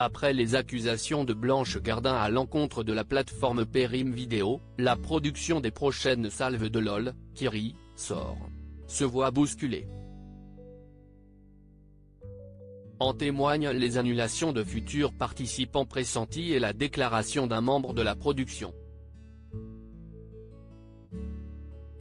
Après les accusations de Blanche Gardin à l'encontre de la plateforme Prime Video, la production des prochaines salves de LOL, qui rit, sort, se voit bousculée. En témoignent les annulations de futurs participants pressentis et la déclaration d'un membre de la production.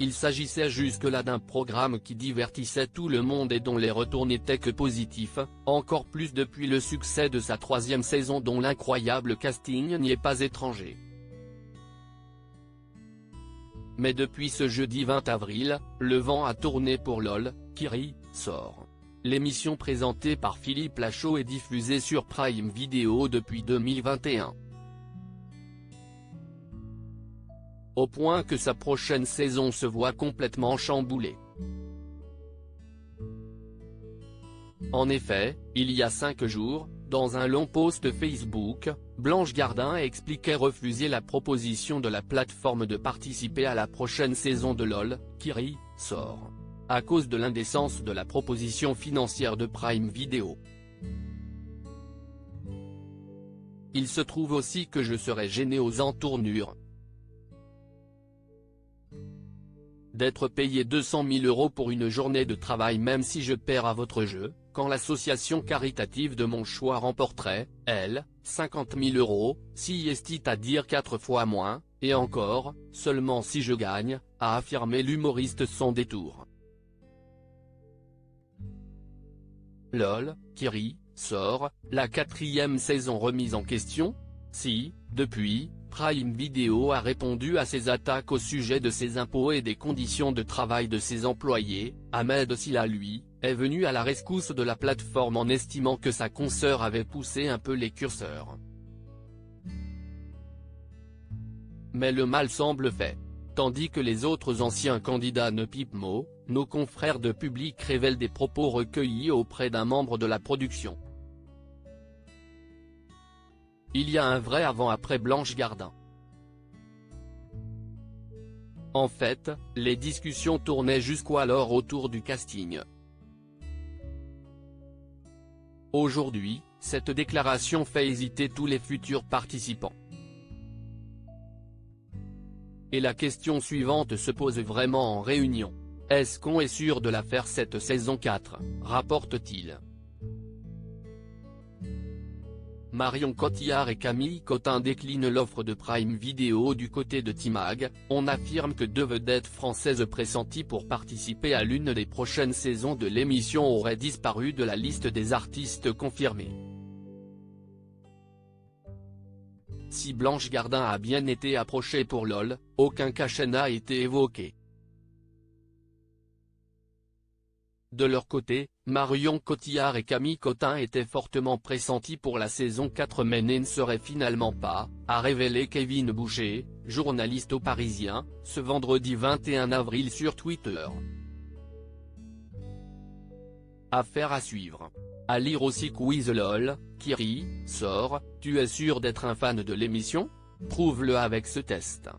Il s'agissait jusque-là d'un programme qui divertissait tout le monde et dont les retours n'étaient que positifs, encore plus depuis le succès de sa 3e saison dont l'incroyable casting n'y est pas étranger. Mais depuis ce jeudi 20 avril, le vent a tourné pour LOL, qui rit, sort. L'émission présentée par Philippe Lachaud est diffusée sur Prime Video depuis 2021. Au point que sa prochaine saison se voit complètement chamboulée. En effet, il y a 5 jours, dans un long post Facebook, Blanche Gardin expliquait refuser la proposition de la plateforme de participer à la prochaine saison de LOL, qui rit, sort, à cause de l'indécence de la proposition financière de Prime Video. Il se trouve aussi que je serais gêné aux entournures d'être payé 200 000 € pour une journée de travail même si je perds à votre jeu, quand l'association caritative de mon choix remporterait, elle, 50 000 €, si est à dire 4 fois moins, et encore, seulement si je gagne, a affirmé l'humoriste sans détour. LOL, qui rit, sort, la 4e saison remise en question? Si, depuis, Prime Video a répondu à ses attaques au sujet de ses impôts et des conditions de travail de ses employés, Ahmed Silla lui, est venu à la rescousse de la plateforme en estimant que sa consoeur avait poussé un peu les curseurs. Mais le mal semble fait. Tandis que les autres anciens candidats ne pipent mot, nos confrères de Public révèlent des propos recueillis auprès d'un membre de la production. Il y a un vrai avant-après Blanche Gardin. En fait, les discussions tournaient jusqu'alors autour du casting. Aujourd'hui, cette déclaration fait hésiter tous les futurs participants. Et la question suivante se pose vraiment en réunion. Est-ce qu'on est sûr de la faire cette saison 4, rapporte-t-il. Marion Cotillard et Camille Cotin déclinent l'offre de Prime Video du côté de T-Mag, on affirme que 2 vedettes françaises pressenties pour participer à l'une des prochaines saisons de l'émission auraient disparu de la liste des artistes confirmés. Si Blanche Gardin a bien été approchée pour LOL, aucun cachet n'a été évoqué. De leur côté, Marion Cotillard et Camille Cotin étaient fortement pressentis pour la saison 4 mais ne seraient finalement pas, a révélé Kevin Boucher, journaliste au Parisien, ce vendredi 21 avril sur Twitter. Affaire à suivre. À lire aussi Quiz LOL, qui rit, sort, tu es sûr d'être un fan de l'émission? Prouve-le avec ce test.